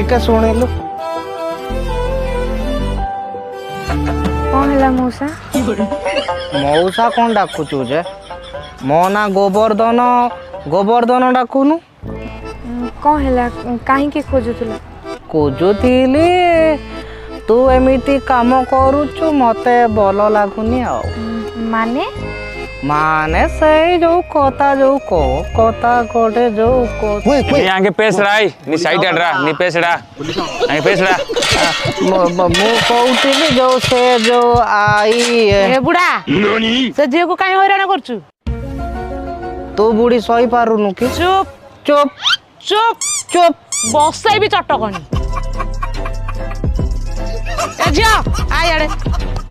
ଟିକେ ଶୁଣିଲୁ। कौन है मौसा? मौसा कौन डाकुचु जे? मो ना गोवर्धन, गोवर्धन डाकुनु। कौन है कहीं के खोजुला? खोजुथिली तू एमिति काम करूचु मते भल लागुनी आ। माने माने सही जो कोता जो को कोता कोटे जो को నీ అంగే పేసరాయ్ నీ సైడ్ అడ్రా నీ పేసడా అంగే పేసడా मु कहउथिली जो से जो आई ए बुढ़ा से झील को कहीं हैरान करछु तू बुढ़ी सही पारुनु कि? चुप चुप चुप चुप बसाई भी चटकनी ए झिया आ याडे